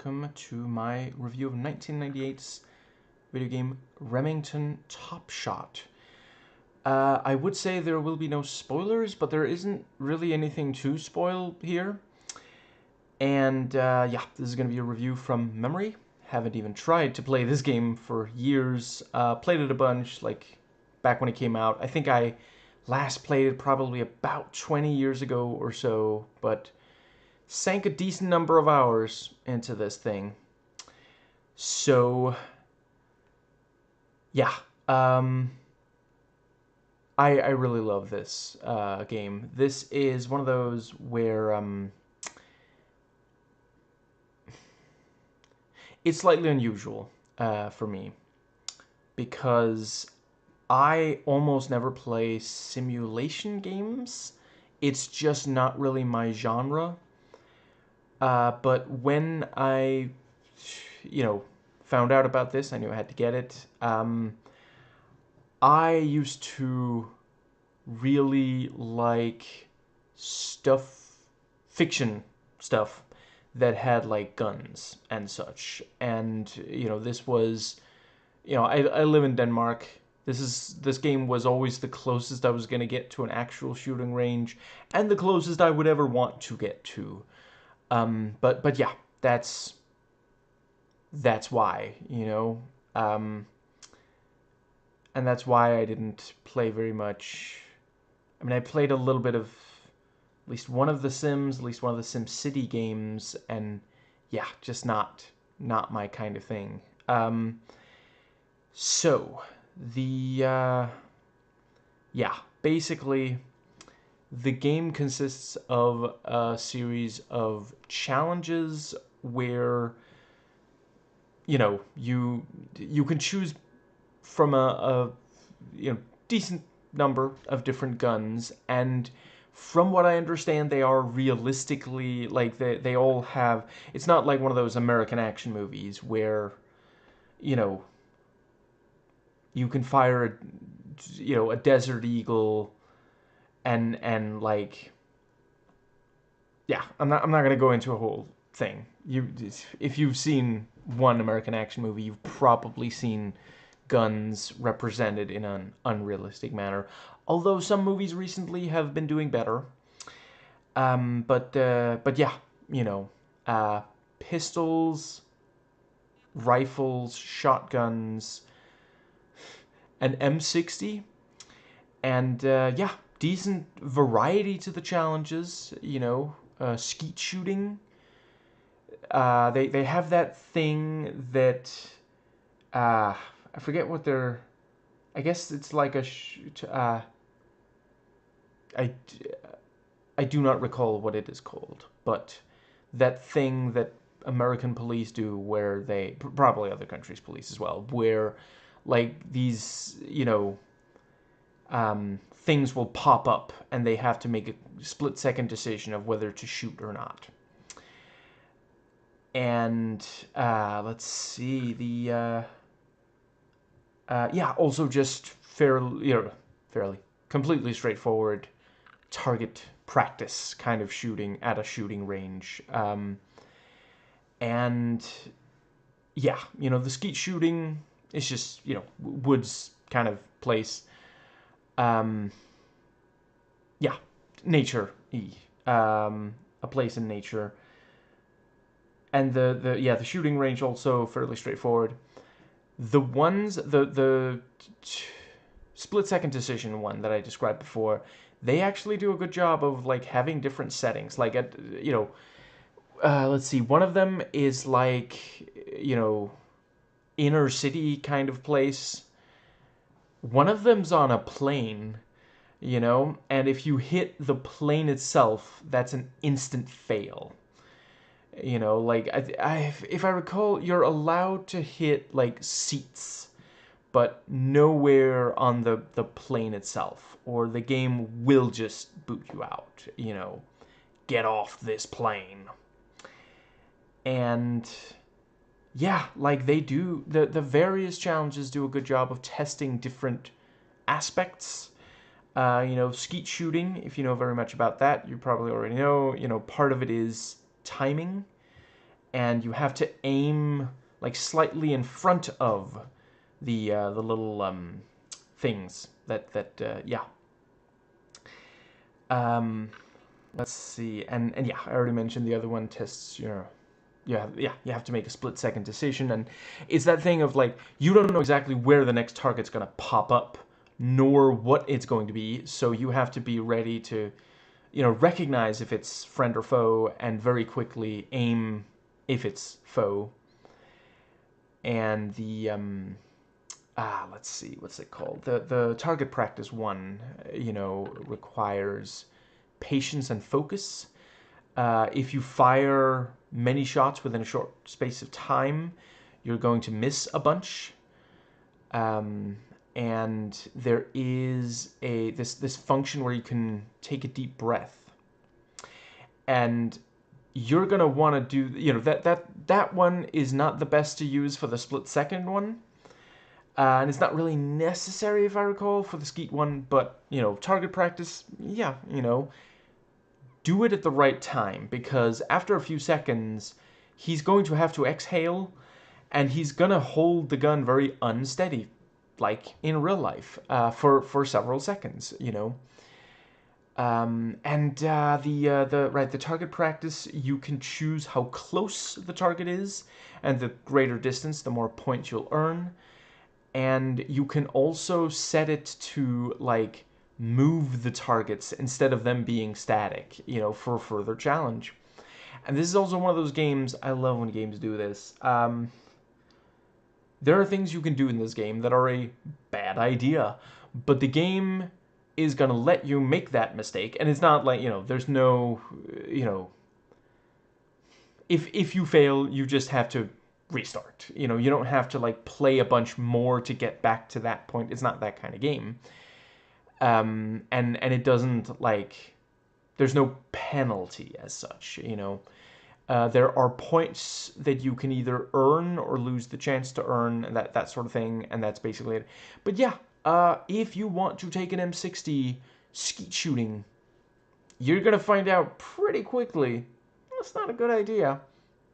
welcome to my review of 1998's video game Remington Top Shot. I would say there will be no spoilers, but there isn't really anything to spoil here. And yeah, this is going to be a review from memory. Haven't even tried to play this game for years. Played it a bunch, like back when it came out. I think I last played it probably about 20 years ago or so, but sank a decent number of hours into this thing. So, yeah, I really love this game. This is one of those where it's slightly unusual for me because I almost never play simulation games. It's just not really my genre. But when I, found out about this, I knew I had to get it. I used to really like fiction stuff that had like guns and such. And, this was, I live in Denmark. This game was always the closest I was going to get to an actual shooting range and the closest I would ever want to get to. But yeah, that's why, and that's why I didn't play very much. I mean, I played a little bit of at least one of the Sims, at least one of the SimCity games, and yeah, just not my kind of thing. So the yeah, basically the game consists of a series of challenges where you can choose from a decent number of different guns, and from what I understand, they are realistically like they all have. It's not like one of those American action movies where you can fire a Desert Eagle and like, yeah, I'm not gonna go into a whole thing. If you've seen one American action movie, you've probably seen guns represented in an unrealistic manner. Although some movies recently have been doing better. But yeah, pistols, rifles, shotguns, an M60, and yeah, decent variety to the challenges. Skeet shooting. They have that thing that I forget what they're. I guess it's like a. I I do not recall what it is called, but that thing that American police do, where they probably other countries' police as well, where like these things will pop up and they have to make a split-second decision of whether to shoot or not. And let's see, the yeah, also just fairly completely straightforward target practice kind of shooting at a shooting range. And yeah, the skeet shooting is just woods kind of place. Yeah, nature-y, a place in nature. And the shooting range also fairly straightforward. The split-second decision one that I described before, they actually do a good job of like having different settings. Like let's see, one of them is like inner city kind of place. One of them's on a plane, and if you hit the plane itself, that's an instant fail. Like if I recall, you're allowed to hit like seats, but nowhere on the plane itself, or the game will just boot you out. Get off this plane. And yeah, like they do, the various challenges do a good job of testing different aspects. Skeet shooting, if you know very much about that, you probably already know, part of it is timing. and you have to aim like slightly in front of the little things that yeah. Let's see, and yeah, I already mentioned the other one tests you have to make a split-second decision, and it's that thing of like you don't know exactly where the next target's gonna pop up, nor what it's going to be, so you have to be ready to, recognize if it's friend or foe, and very quickly aim if it's foe. And the let's see, what's it called? The target practice one, requires patience and focus. If you fire many shots within a short space of time, you're going to miss a bunch. And there is this function where you can take a deep breath, and you're gonna want to do that one is not the best to use for the split second one, and it's not really necessary if I recall for the skeet one. But target practice, yeah, do it at the right time, because after a few seconds he's going to have to exhale, and he's gonna hold the gun very unsteady, like in real life, for several seconds, and the target practice, you can choose how close the target is, and the greater distance, the more points you'll earn. And you can also set it to like move the targets instead of them being static, for further challenge. And this is also one of those games, I love when games do this. There are things you can do in this game that are a bad idea, but the game is going to let you make that mistake. And it's not like, there's no, if you fail, you just have to restart. You don't have to like play a bunch more to get back to that point. It's not that kind of game. And it doesn't like, there's no penalty as such, there are points that you can either earn or lose the chance to earn, and that sort of thing, and that's basically it. But yeah, if you want to take an M60 skeet shooting, you're going to find out pretty quickly that's not a good idea.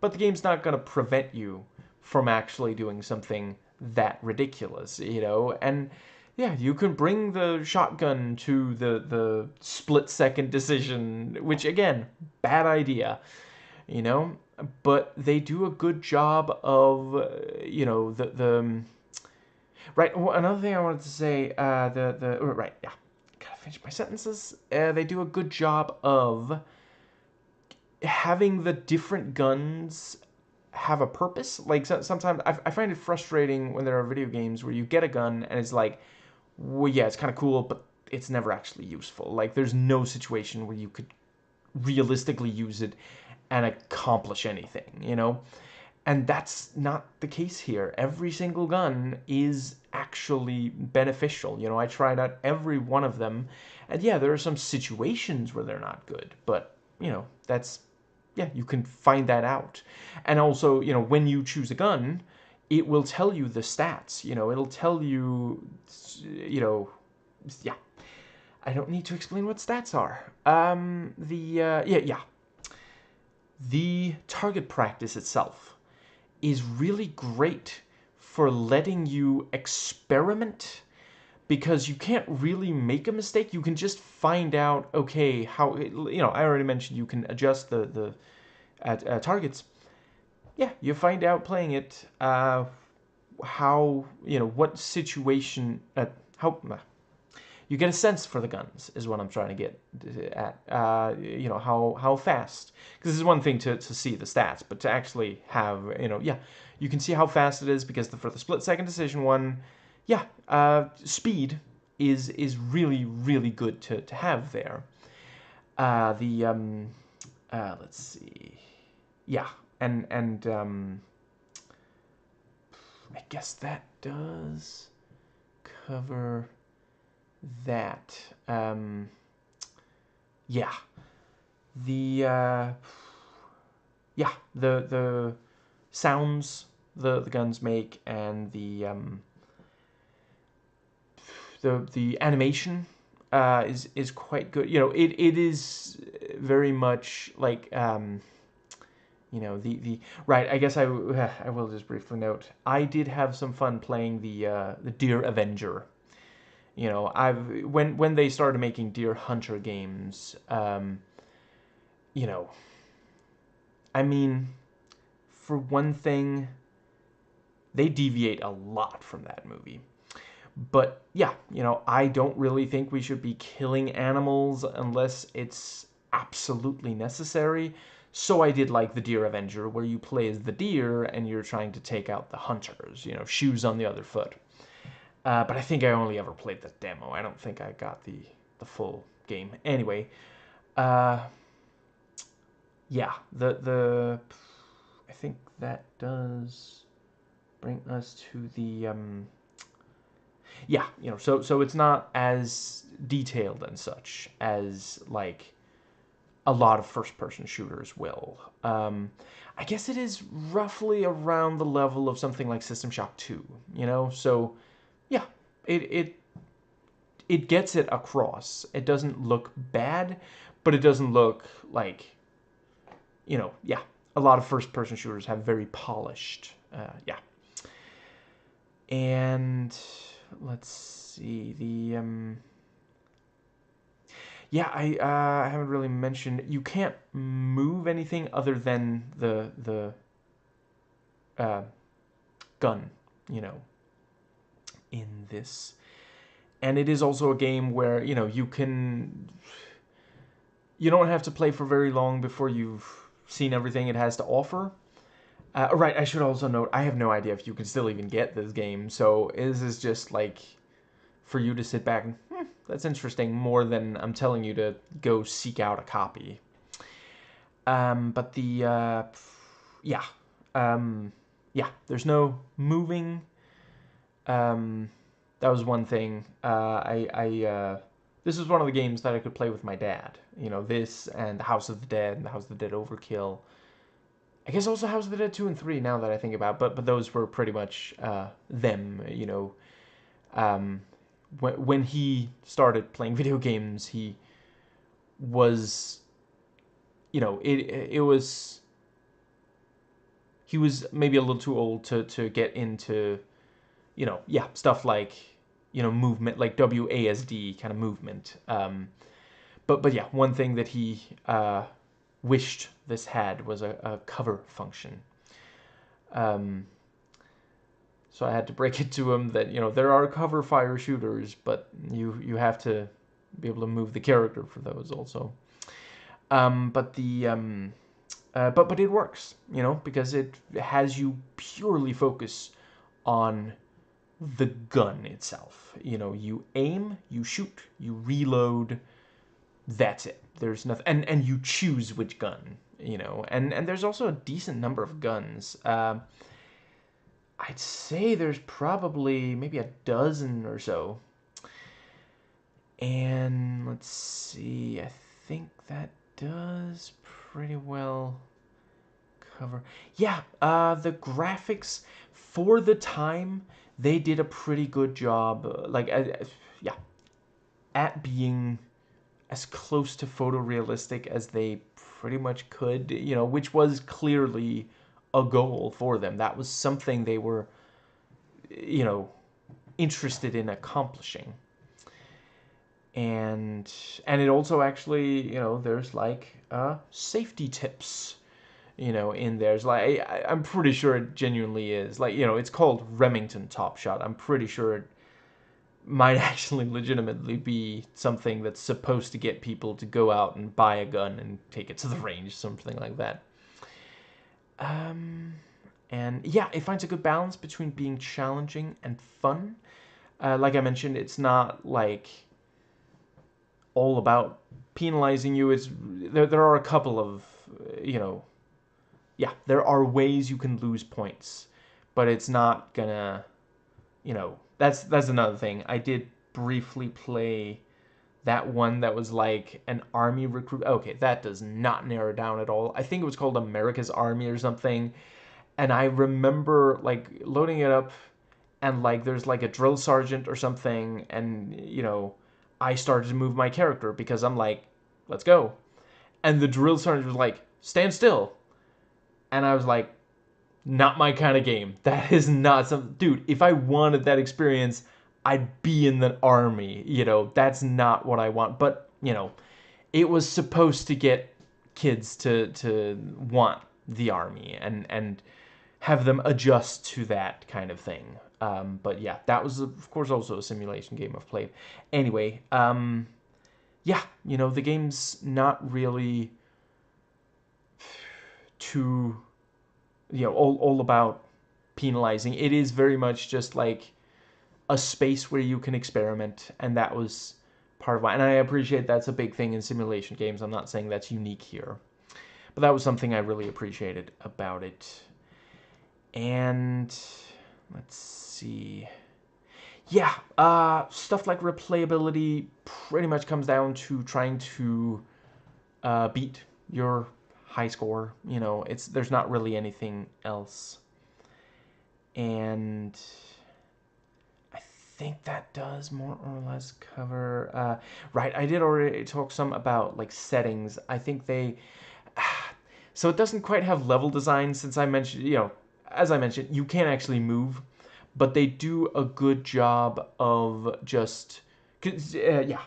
But the game's not going to prevent you from actually doing something that ridiculous, and yeah, you can bring the shotgun to the split-second decision, which, again, bad idea, but they do a good job of, the right, another thing I wanted to say, right, yeah, gotta finish my sentences. They do a good job of having the different guns have a purpose. Like, sometimes I find it frustrating when there are video games where you get a gun and it's like, well, yeah, it's kind of cool, but it's never actually useful. Like, there's no situation where you could realistically use it and accomplish anything, And that's not the case here. Every single gun is actually beneficial. I tried out every one of them, and yeah, there are some situations where they're not good, but, that's, yeah, you can find that out. And also, when you choose a gun, it will tell you the stats, it'll tell you, yeah. I don't need to explain what stats are. The target practice itself is really great for letting you experiment, because you can't really make a mistake. You can just find out, okay, how, I already mentioned you can adjust the targets. Yeah, you find out playing it, how, what situation, you get a sense for the guns, is what I'm trying to get at. How fast. Because this is one thing to see the stats, but to actually have, yeah, you can see how fast it is, because for the split-second decision one, yeah, speed is really, really good to have there. Let's see. Yeah, and I guess that does cover that. Yeah. The sounds the guns make, and the animation is quite good. It is very much like You know, the right. I guess I will just briefly note I did have some fun playing the Deer Avenger. You know, when they started making Deer Hunter games, you know, I mean, for one thing, they deviate a lot from that movie. But yeah, you know, I don't really think we should be killing animals unless it's absolutely necessary. So I did like the Deer Avenger, where you play as the deer and you're trying to take out the hunters, you know, shoes on the other foot. But I think I only ever played the demo. I don't think I got the full game. Anyway, uh, yeah, the I think that does bring us to the yeah, you know, so it's not as detailed and such as like a lot of first-person shooters will. I guess it is roughly around the level of something like System Shock 2, you know. So yeah, it gets it across. It doesn't look bad, but it doesn't look like, you know, yeah. A lot of first-person shooters have very polished, yeah. And let's see yeah, I haven't really mentioned you can't move anything other than the uh, gun, you know, in this. And it is also a game where, you know, you don't have to play for very long before you've seen everything it has to offer. Right, I should also note, I have no idea if you can still even get this game, so this is just like for you to sit back and, that's interesting, more than I'm telling you to go seek out a copy. But yeah, yeah, there's no moving. That was one thing. This is one of the games that I could play with my dad. You know, this and House of the Dead and the House of the Dead Overkill. I guess also House of the Dead 2 and 3 now that I think about it, but those were pretty much them, you know. When he started playing video games, he was, you know, it was, he was maybe a little too old to get into, you know, yeah, stuff like, you know, movement, like WASD kind of movement. But yeah, one thing that he wished this had was a cover function. So I had to break it to him that, you know, there are cover fire shooters, but you have to be able to move the character for those also. But it works, you know, because it has you purely focus on the gun itself. You know, you aim, you shoot, you reload. That's it. There's nothing, and you choose which gun. You know, and there's also a decent number of guns. I'd say there's probably maybe a dozen or so. And let's see, I think that does pretty well cover. Yeah, the graphics for the time, they did a pretty good job. Yeah, at being as close to photorealistic as they pretty much could, you know, which was clearly a goal for them. That was something they were, you know, interested in accomplishing. And it also actually, you know, there's like safety tips, you know, in there. It's like I'm pretty sure it genuinely is. Like, you know, it's called Remington Top Shot. I'm pretty sure it might actually legitimately be something that's supposed to get people to go out and buy a gun and take it to the range, something like that. And yeah, it finds a good balance between being challenging and fun. Like I mentioned, it's not like all about penalizing you. It's there are a couple of, you know, yeah, there are ways you can lose points, but it's not gonna, you know, that's another thing. I did briefly play that one that was like an army recruit. Okay, that does not narrow down at all. I think it was called America's Army or something. And I remember like loading it up and like there's like a drill sergeant or something, and you know, I started to move my character because I'm like, let's go. And the drill sergeant was like, stand still. And I was like, not my kind of game. That is not some dude. If I wanted that experience, I'd be in the army. That's not what I want. But it was supposed to get kids to want the army and have them adjust to that kind of thing. But yeah, that was of course also a simulation game I've played. Anyway, yeah, the game's not really too all about penalizing. It is very much just like a space where you can experiment, and that was part of why. And I appreciate that's a big thing in simulation games. I'm not saying that's unique here, but that was something I really appreciated about it. And let's see. Yeah, stuff like replayability pretty much comes down to trying to beat your high score. There's not really anything else. And I think that does more or less cover. Right, I did already talk some about like settings. I think they. So it doesn't quite have level design since I mentioned, as I mentioned, you can't actually move, but they do a good job of just. Yeah,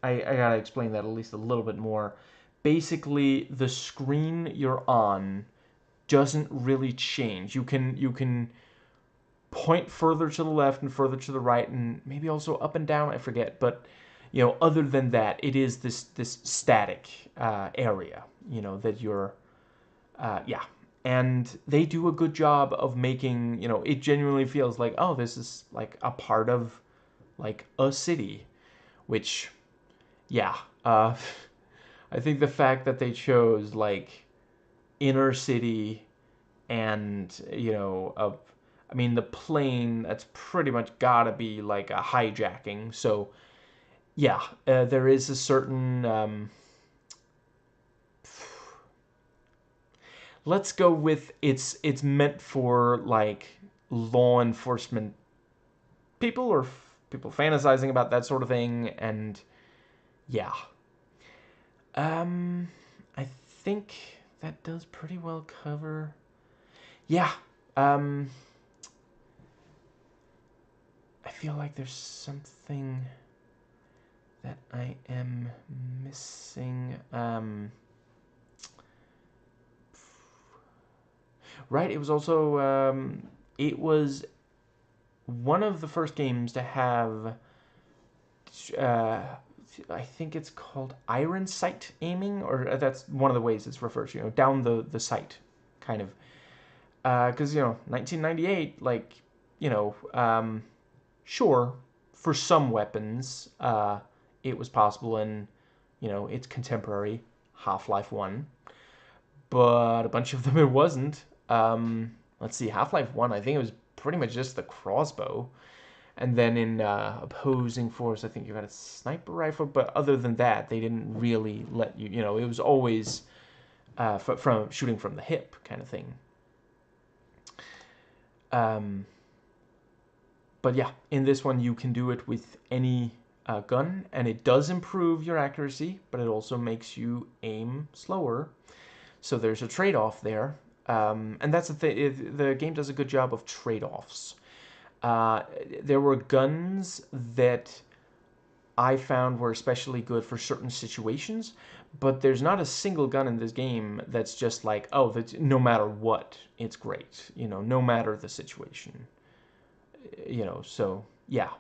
I gotta explain that at least a little bit more. Basically, the screen you're on doesn't really change. You can point further to the left and further to the right, and maybe also up and down. I forget, but other than that, it is this static area. That you're, yeah, and they do a good job of making it genuinely feels like, oh, this is like a part of like a city, which, yeah, I think the fact that they chose like inner city and I mean, the plane, that's pretty much gotta be like a hijacking. So yeah, there is a certain let's go with it's meant for like law enforcement people or people fantasizing about that sort of thing. And yeah, um I think that does pretty well cover. Yeah, um I feel like there's something that I am missing. Right, it was also it was one of the first games to have uh, I think it's called iron sight aiming, or that's one of the ways it's referred to, down the sight, kind of. Because 1998, like, sure, for some weapons, it was possible in, its contemporary Half-Life 1, but a bunch of them it wasn't. Let's see, Half-Life 1, I think it was pretty much just the crossbow. And then in Opposing Force, I think you got a sniper rifle, but other than that, they didn't really let you, it was always from shooting from the hip kind of thing. But yeah, in this one, you can do it with any gun, and it does improve your accuracy, but it also makes you aim slower. So there's a trade-off there. And that's the thing, the game does a good job of trade-offs. There were guns that I found were especially good for certain situations, but there's not a single gun in this game that's just like, oh, that's, no matter what, it's great, no matter the situation. So yeah.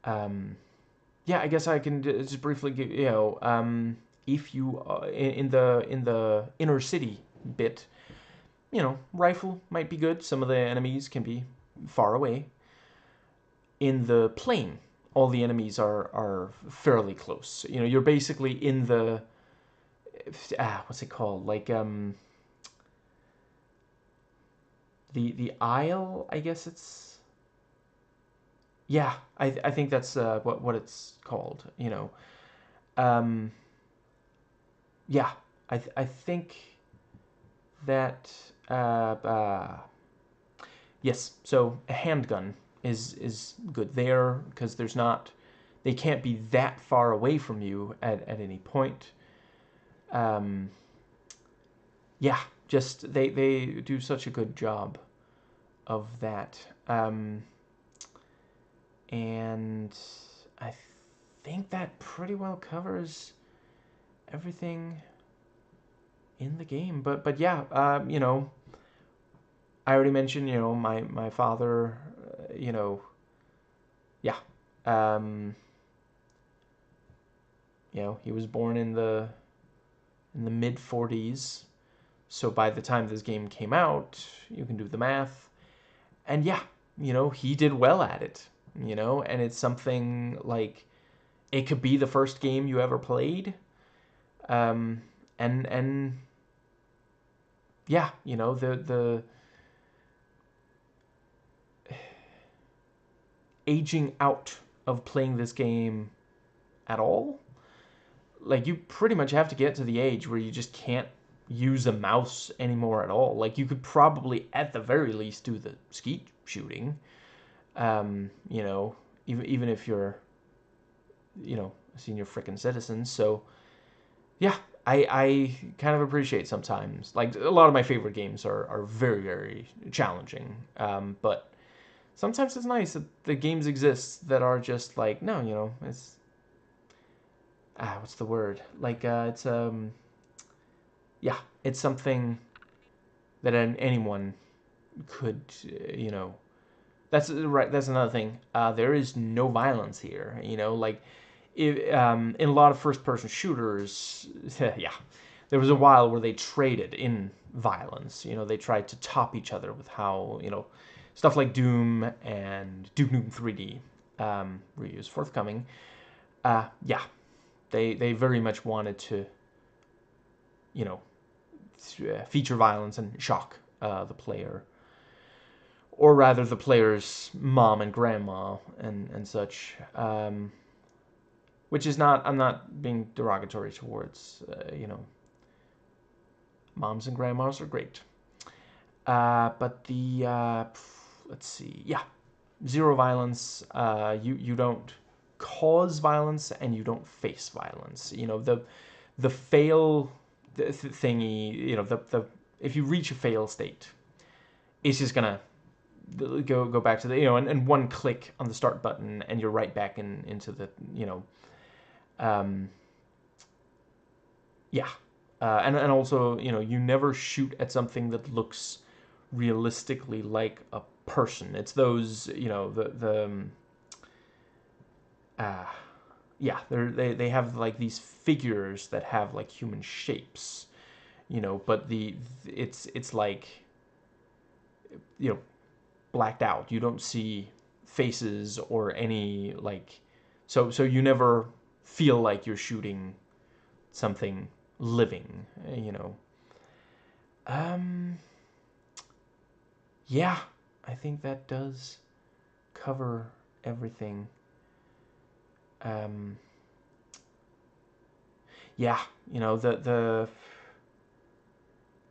Yeah, I guess I can just briefly give, if you in the inner city bit, rifle might be good. Some of the enemies can be far away. In the plane, all the enemies are fairly close. You're basically in the what's it called? Like the aisle, I guess it's. Yeah, I think that's what it's called. Um, yeah, I think that yes. So a handgun is good there because they can't be that far away from you at any point. Yeah, just they do such a good job of that. And I think that pretty well covers everything in the game. But yeah, I already mentioned, my father, yeah, um, he was born in the mid 40s. So by the time this game came out, you can do the math. And yeah, he did well at it, and it's something like it could be the first game you ever played. And yeah, the aging out of playing this game at all, like you pretty much have to get to the age where you just can't use a mouse anymore at all. Like you could probably at the very least do the skeet shooting, even if you're, a senior frickin' citizen. So yeah, I kind of appreciate sometimes, like a lot of my favorite games are very, very challenging. But sometimes it's nice that the games exist that are just like, no, it's, what's the word? Like, it's, yeah, it's something that anyone could, that's right. That's another thing. There is no violence here. Like in a lot of first-person shooters, yeah, there was a while where they traded in violence. They tried to top each other with how stuff like Doom and Duke Nukem 3D reuse forthcoming. Yeah, they very much wanted to feature violence and shock the player, or rather the player's mom and grandma and such. Which is not, I'm not being derogatory towards, moms and grandmas are great. But let's see, yeah, zero violence. You don't cause violence and you don't face violence. The fail thingy, the if you reach a fail state, it's just gonna go back to the, and one click on the start button and you're right back into the, yeah. And also, you never shoot at something that looks realistically like a person. It's those, yeah, they have like these figures that have like human shapes, but it's like, blacked out. You don't see faces or any like, so you never feel like you're shooting something living, Yeah, I think that does cover everything. Um, yeah, the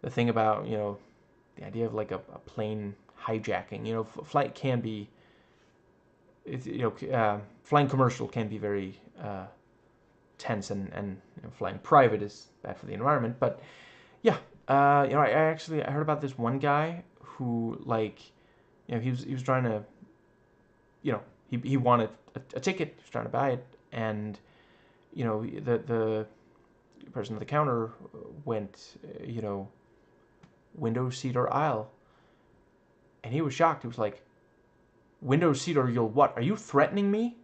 thing about, the idea of like a plane hijacking, flight can be, flying commercial can be very tense, and flying private is bad for the environment. But yeah, I heard about this one guy who, like, he was trying to, he wanted a ticket, he was trying to buy it, and the person at the counter went, window seat or aisle, and he was shocked. He was like, window seat or you'll what? Are you threatening me?